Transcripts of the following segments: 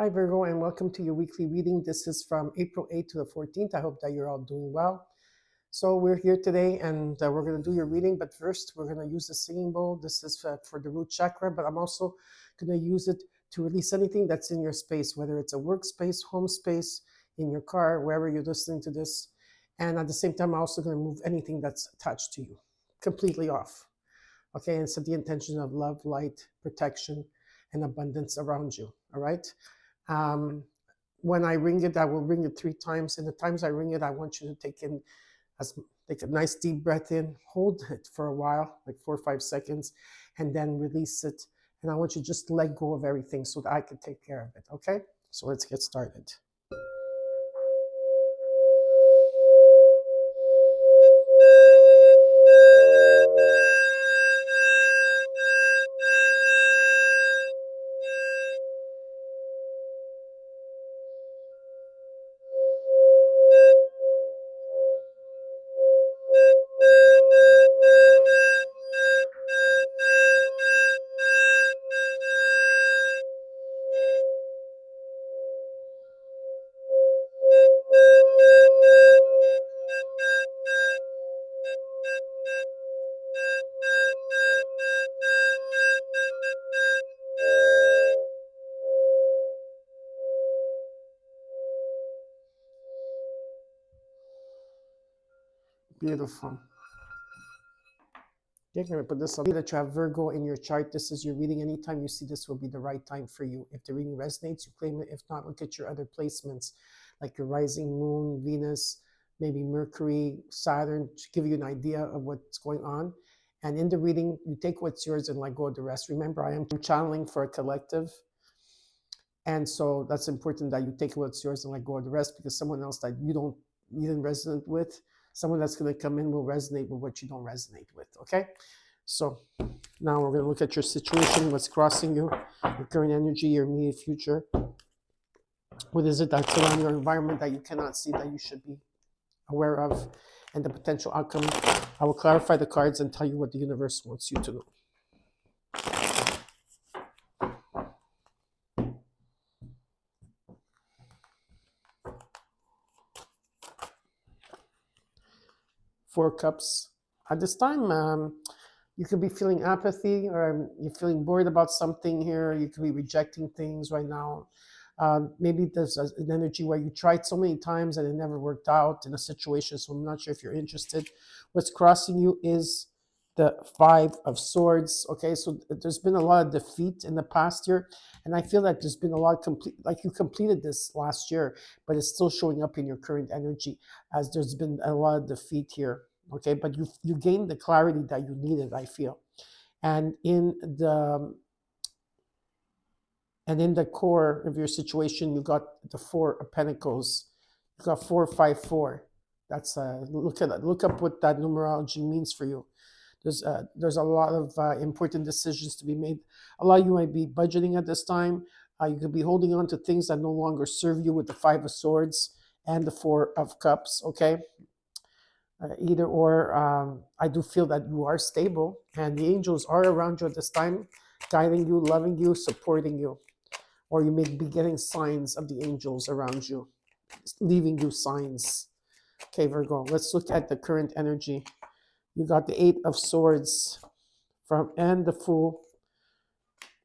Hi, Virgo, and welcome to your weekly reading. This is from April 8th to the 14th. I hope that you're all doing well. So we're here today, and we're going to do your reading. But first, we're going to use the singing bowl. This is for the root chakra, but I'm also going to use it to release anything that's in your space, whether it's a workspace, home space, in your car, wherever you're listening to this. And at the same time, I'm also going to move anything that's attached to you completely off. Okay, and set the intention of love, light, protection, and abundance around you. All right. When I ring it, I will ring it 3 times. And the times I ring it, I want you to take a nice deep breath in, hold it for a while, like 4 or 5 seconds, and then release it. And I want you to just let go of everything so that I can take care of it. Okay? So let's get started. Beautiful. You're going to put this on that you have Virgo in your chart. This is your reading. Anytime you see this will be the right time for you. If the reading resonates, you claim it. If not, look at your other placements, like your rising moon, Venus, maybe Mercury, Saturn, to give you an idea of what's going on. And in the reading, you take what's yours and let go of the rest. Remember, I am channeling for a collective. And so that's important that you take what's yours and let go of the rest, because someone else that you didn't resonate with, someone that's going to come in will resonate with what you don't resonate with. Okay? So now we're going to look at your situation, what's crossing you, your current energy, your immediate future. What is it that's around your environment that you cannot see that you should be aware of, and the potential outcome. I will clarify the cards and tell you what the universe wants you to know. Four Cups. At this time, you could be feeling apathy, or you're feeling bored about something here. You could be rejecting things right now. Maybe there's an energy where you tried so many times and it never worked out in a situation, so I'm not sure if you're interested. What's crossing you is the 5 of Swords. Okay, so there's been a lot of defeat in the past year, and I feel that there's been a lot of like you completed this last year, but it's still showing up in your current energy, as there's been a lot of defeat here. Okay, but you gained the clarity that you needed, I feel. And in the core of your situation, you got the 4 of Pentacles. You got 454. That's look up what that numerology means for you. There's a lot of important decisions to be made. A lot of you might be budgeting at this time. You could be holding on to things that no longer serve you with the 5 of Swords and the 4 of Cups. Okay. Either or, I do feel that you are stable, and the angels are around you at this time, guiding you, loving you, supporting you. Or you may be getting signs of the angels around you, leaving you signs. Okay, Virgo, let's look at the current energy. You got the 8 of Swords and the Fool,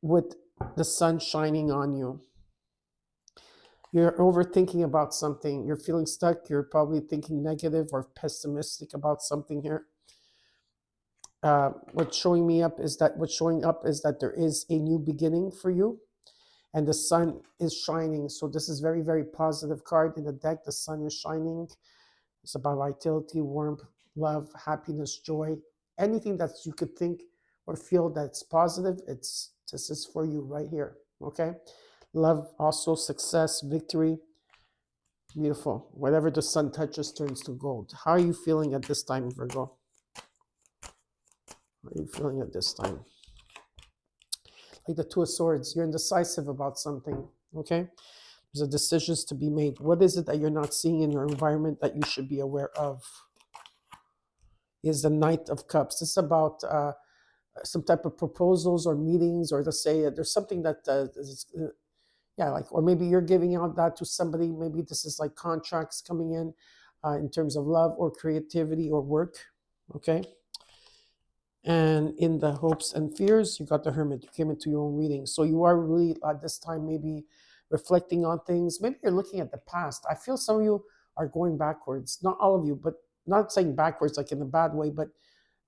with the sun shining on you. You're overthinking about something. You're feeling stuck. You're probably thinking negative or pessimistic about something here. What's showing up is that there is a new beginning for you, and the sun is shining. So this is very, very positive card in the deck. The sun is shining. It's about vitality, warmth, love, happiness, joy, anything that you could think or feel that's positive. This is for you right here. Okay. Love, also success, victory. Beautiful. Whatever the sun touches turns to gold. How are you feeling at this time, Virgo? How are you feeling at this time? Like the 2 of Swords, you're indecisive about something. Okay. There's decisions to be made. What is it that you're not seeing in your environment that you should be aware of? Is the Knight of Cups. This is about some type of proposals or meetings, or to say there's something that yeah, like, or maybe you're giving out that to somebody. Maybe this is like contracts coming in terms of love or creativity or work. Okay. And in the hopes and fears, you got the hermit. You came into your own reading. So you are really at this time maybe reflecting on things. Maybe you're looking at the past. I feel some of you are going backwards. Not all of you, but not saying backwards like in a bad way, but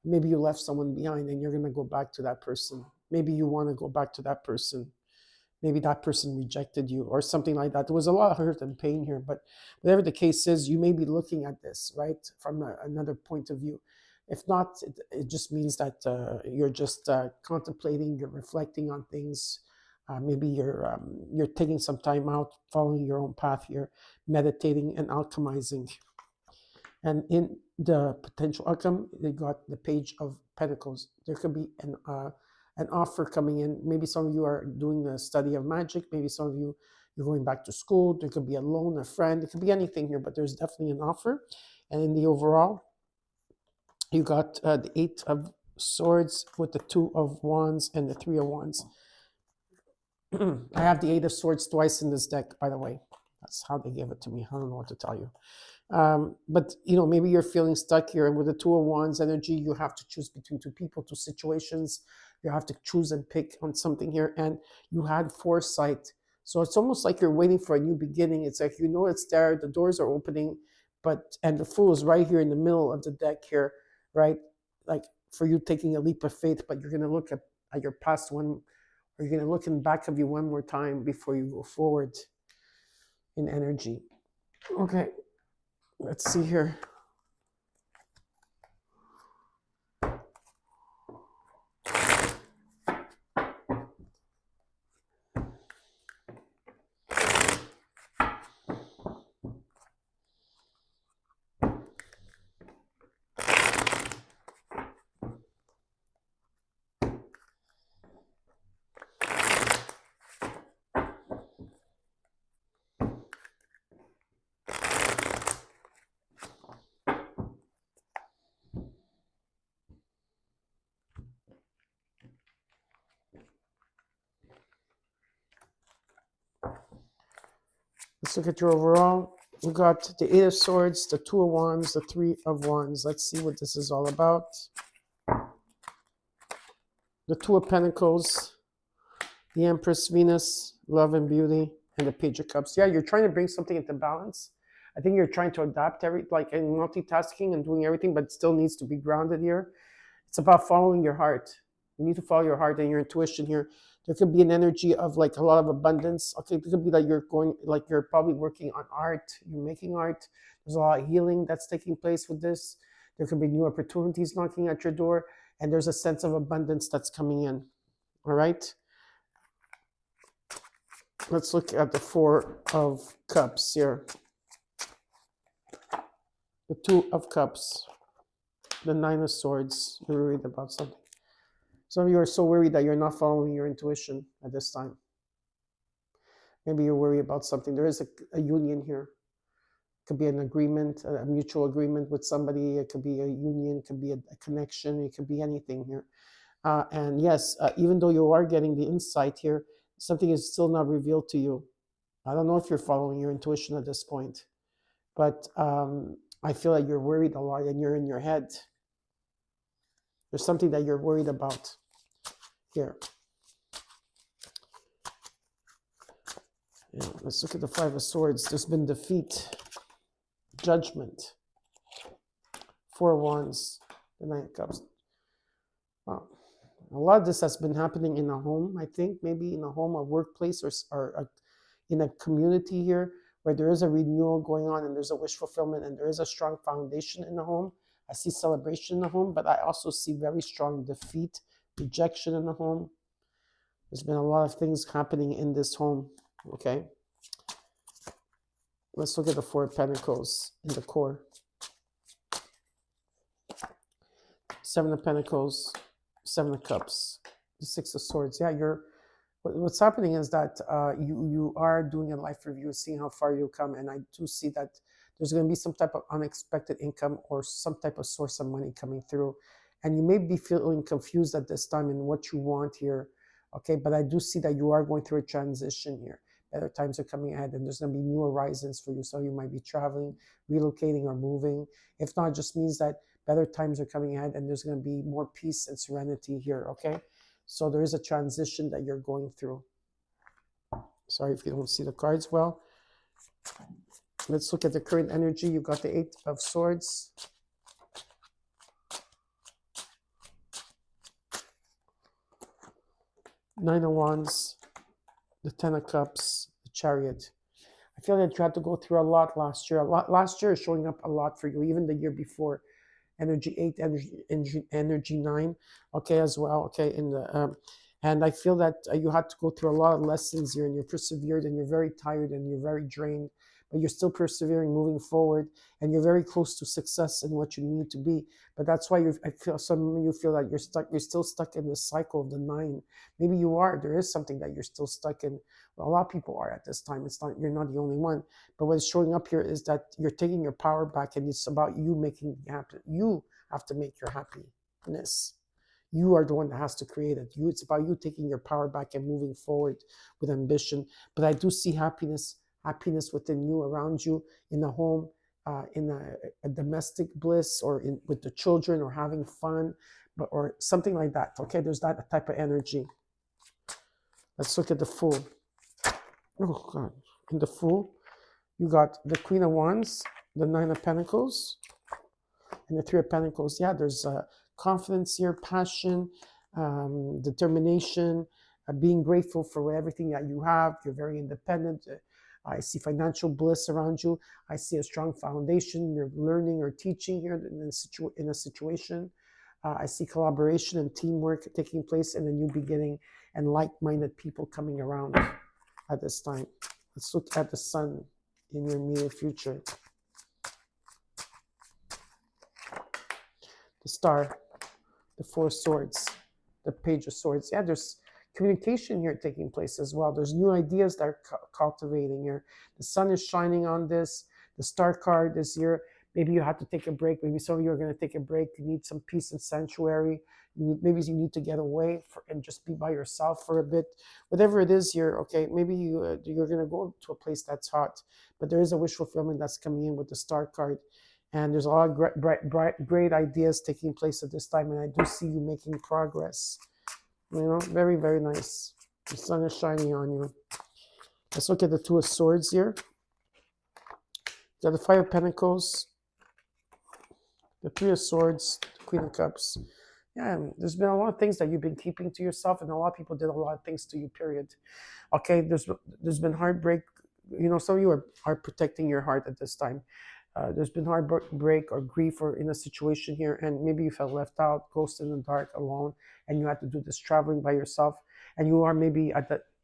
maybe you left someone behind and you're going to go back to that person. Maybe you want to go back to that person. Maybe that person rejected you or something like that. There was a lot of hurt and pain here, but whatever the case is, you may be looking at this, right, from another point of view. If not, it just means that you're just contemplating, you're reflecting on things. Maybe you're taking some time out, following your own path here, meditating and alchemizing. And in the potential outcome, they got the Page of Pentacles. There could be an offer coming in. Maybe some of you are doing the study of magic. Maybe some of you, you're going back to school. There could be a loan, a friend. It could be anything here, but there's definitely an offer. And in the overall, you got the Eight of Swords with the Two of Wands and the Three of Wands. I have the Eight of Swords twice in this deck, by the way. That's how they gave it to me. I don't know what to tell you. But maybe you're feeling stuck here, and with the Two of Wands energy, you have to choose between two people, two situations. You have to choose and pick on something here, and you had foresight. So it's almost like you're waiting for a new beginning. It's like it's there, the doors are opening, and the Fool is right here in the middle of the deck here, right? Like for you taking a leap of faith, but you're going to look at your past one, or you're going to look in back of you one more time before you go forward in energy. Okay. Let's see here. Let's look at your overall. We got the Eight of Swords, the Two of Wands, the Three of Wands. Let's see what this is all about. The Two of Pentacles, the Empress Venus, Love and Beauty, and the Page of Cups. Yeah, you're trying to bring something into balance. I think you're trying to adapt like in multitasking and doing everything, but it still needs to be grounded here. It's about following your heart. You need to follow your heart and your intuition here. There could be an energy of like a lot of abundance. Okay, it could be that you're probably working on art, you're making art. There's a lot of healing that's taking place with this. There could be new opportunities knocking at your door, and there's a sense of abundance that's coming in. All right. Let's look at the Four of Cups here. The Two of Cups. The Nine of Swords. You're worried about something. Some of you are so worried that you're not following your intuition at this time. Maybe you're worried about something. There is a union here. It could be an agreement, a mutual agreement with somebody. It could be a union. It could be a connection. It could be anything here. And yes, even though you are getting the insight here, something is still not revealed to you. I don't know if you're following your intuition at this point, but I feel like you're worried a lot and you're in your head. There's something that you're worried about here. Yeah, let's look at the Five of Swords. There's been defeat, judgment, Four of Wands, the Nine of Cups. Wow. A lot of this has been happening in a home, I think, maybe in a home, a workplace, or in a community here where there is a renewal going on and there's a wish fulfillment and there is a strong foundation in the home. I see celebration in the home, but I also see very strong defeat, rejection in the home. There's been a lot of things happening in this home, okay? Let's look at the Four of Pentacles in the core. Seven of Pentacles, Seven of Cups, the Six of Swords. Yeah, what's happening is that you are doing a life review, seeing how far you come, and I do see that there's going to be some type of unexpected income or some type of source of money coming through, and you may be feeling confused at this time in what you want here, okay? But I do see that you are going through a transition here. better times are coming ahead, and there's going to be new horizons for you. So you might be traveling, relocating, or moving. If not, it just means that better times are coming ahead, and there's going to be more peace and serenity here, okay? So there is a transition that you're going through. Sorry if you don't see the cards well. Let's look at the current energy. You got the Eight of Swords. Nine of Wands, the Ten of Cups, the Chariot. I feel like you had to go through a lot last year. Last year is showing up a lot for you, even the year before. Energy 8, energy 9, okay, as well, okay. And I feel that you had to go through a lot of lessons here, and you persevered, and you're very tired, and you're very drained, but you're still persevering, moving forward, and you're very close to success in what you need to be. But that's why I feel some of you feel that you're still stuck in this cycle of the 9. Maybe you are. There is something that you're still stuck in. Well, a lot of people are at this time. You're not the only one. But what's showing up here is that you're taking your power back, and it's about you making it happen. You have to make your happiness. You are the one that has to create it. It's about you taking your power back and moving forward with ambition. But I do see happiness within you, around you, in the home, in a domestic bliss, or with the children, or having fun, or something like that. Okay, there's that type of energy. Let's look at the Fool. Oh God, in the Fool, you got the Queen of Wands, the Nine of Pentacles, and the Three of Pentacles. Yeah, there's confidence here, passion, determination, being grateful for everything that you have. You're very independent. I see financial bliss around you. I see a strong foundation. You're learning or teaching here in a situation. I see collaboration and teamwork taking place, and a new beginning, and like-minded people coming around at this time. Let's look at the Sun in your immediate future. The Star, the Four of Swords, the Page of Swords. Yeah, there's communication here taking place as well. There's new ideas that are cultivating here. The Sun is shining on this. The Star card is here. Maybe you have to take a break. Maybe some of you are going to take a break. You need some peace and sanctuary. Maybe you need to get away and just be by yourself for a bit. Whatever it is here, okay, maybe you're going to go to a place that's hot. But there is a wish fulfillment that's coming in with the Star card. And there's a lot of great ideas taking place at this time. And I do see you making progress. You know, very, very nice. The Sun is shining on you. Let's look at the Two of Swords here. You got the Five of Pentacles, the Three of Swords, the Queen of Cups. Yeah, there's been a lot of things that you've been keeping to yourself, and a lot of people did a lot of things to you, period. Okay, there's been heartbreak. You know, some of you are protecting your heart at this time. There's been heartbreak or grief, or in a situation here, and maybe you felt left out, ghosted in the dark, alone, and you had to do this traveling by yourself. And you are maybe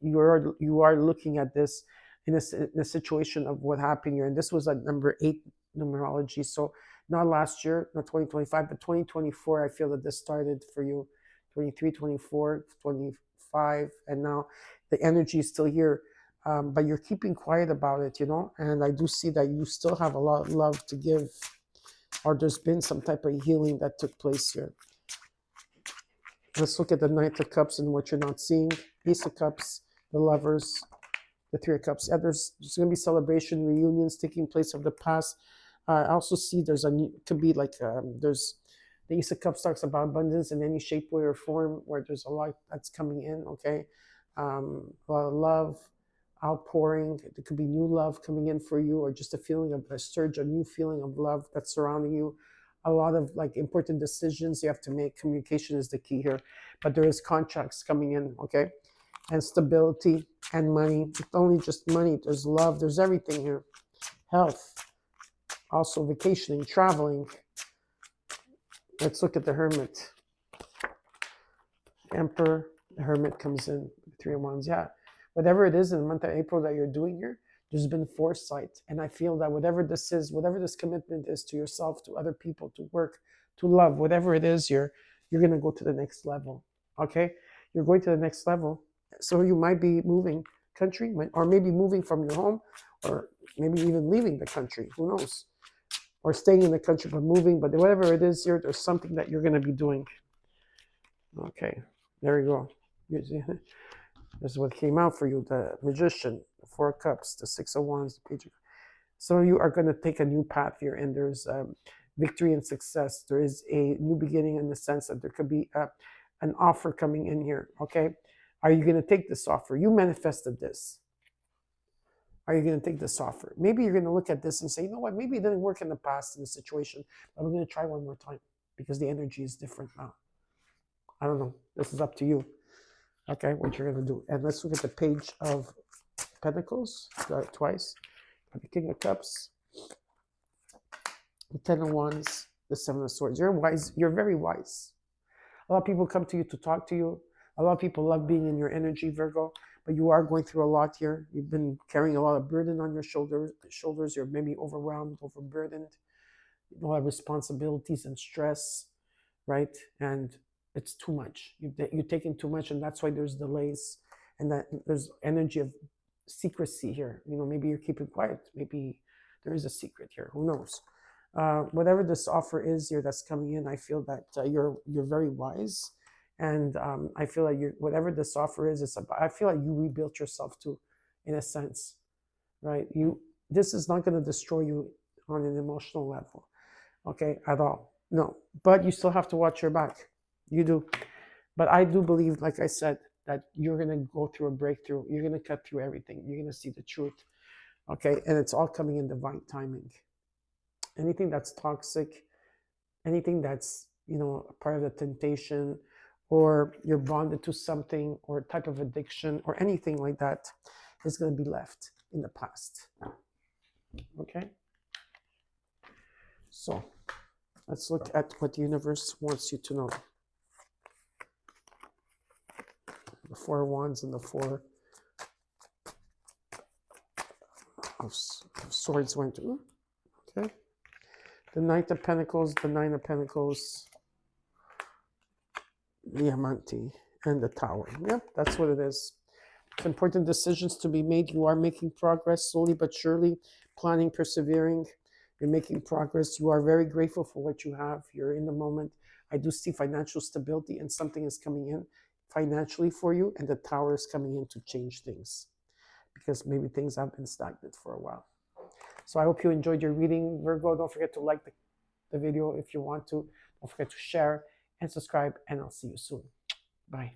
you are looking at this in a situation of what happened here. And this was at number 8 numerology. So not last year, not 2025, but 2024. I feel that this started for you, 23, 24, 25, and now the energy is still here. But you're keeping quiet about it, you know, and I do see that you still have a lot of love to give, or there's been some type of healing that took place here. Let's look at the Knight of Cups and what you're not seeing. Ace of Cups, the Lovers, the Three of Cups. Yeah, there's going to be celebration, reunions taking place of the past. I also see there's could be like, there's the Ace of Cups talks about abundance in any shape, way, or form, where there's a lot that's coming in, okay? A lot of love, outpouring. There could be new love coming in for you, or just a feeling of a surge, a new feeling of love that's surrounding you. A lot of like important decisions you have to make. Communication is the key here, but there is contracts coming in, okay? And stability and money. It's only just money. There's love. There's everything here. Health. Also vacationing, traveling. Let's look at the Hermit. Emperor, the Hermit comes in. Three of Wands. Yeah. Whatever it is in the month of April that you're doing here, there's been foresight. And I feel that whatever this is, whatever this commitment is to yourself, to other people, to work, to love, whatever it is here, you're going to go to the next level. Okay? You're going to the next level. So you might be moving country, or maybe moving from your home, or maybe even leaving the country. Who knows? Or staying in the country but moving. But whatever it is here, there's something that you're going to be doing. Okay. There you go. This is what came out for you: the Magician, the Four of Cups, the Six of Wands, the Page of... So you are going to take a new path here, and there's victory and success. There is a new beginning in the sense that there could be an offer coming in here. Okay, are you going to take this offer? You manifested this. Are you going to take this offer? Maybe you're going to look at this and say, you know what? Maybe it didn't work in the past in the situation, but I'm going to try one more time because the energy is different now. I don't know. This is up to you. Okay, what you're going to do. And let's look at the Page of Pentacles twice. The King of Cups, the Ten of Wands, the Seven of Swords. You're wise. You're very wise. A lot of people come to you to talk to you. A lot of people love being in your energy, Virgo, but you are going through a lot here. You've been carrying a lot of burden on your shoulders. You're maybe overwhelmed, overburdened, a lot of responsibilities and stress, right? And it's too much. You're taking too much, and that's why there's delays, and that there's energy of secrecy here. Maybe you're keeping quiet. Maybe there is a secret here. Who knows? Whatever this offer is here that's coming in, I feel that you're very wise, and I feel like whatever this offer is, I feel like you rebuilt yourself too, in a sense, right? This is not going to destroy you on an emotional level, okay, at all. No, but you still have to watch your back. You do, but I do believe, like I said, that you're going to go through a breakthrough. You're going to cut through everything. You're going to see the truth, okay? And it's all coming in divine timing. Anything that's toxic, anything that's, a part of the temptation, or you're bonded to something or type of addiction or anything like that, is going to be left in the past, okay? So let's look at what the universe wants you to know. The Four of Wands and the Four of Swords went to, okay? The Knight of Pentacles, the Nine of Pentacles, Diamante, and the Tower. Yep, that's what it is. It's important decisions to be made. You are making progress, slowly but surely, planning, persevering. You're making progress. You are very grateful for what you have. You're in the moment. I do see financial stability, and something is coming in financially for you, and the Tower is coming in to change things because maybe things have been stagnant for a while. So I hope you enjoyed your reading, Virgo. Don't forget to like the video if you want to. Don't forget to share and subscribe, and I'll see you soon. Bye.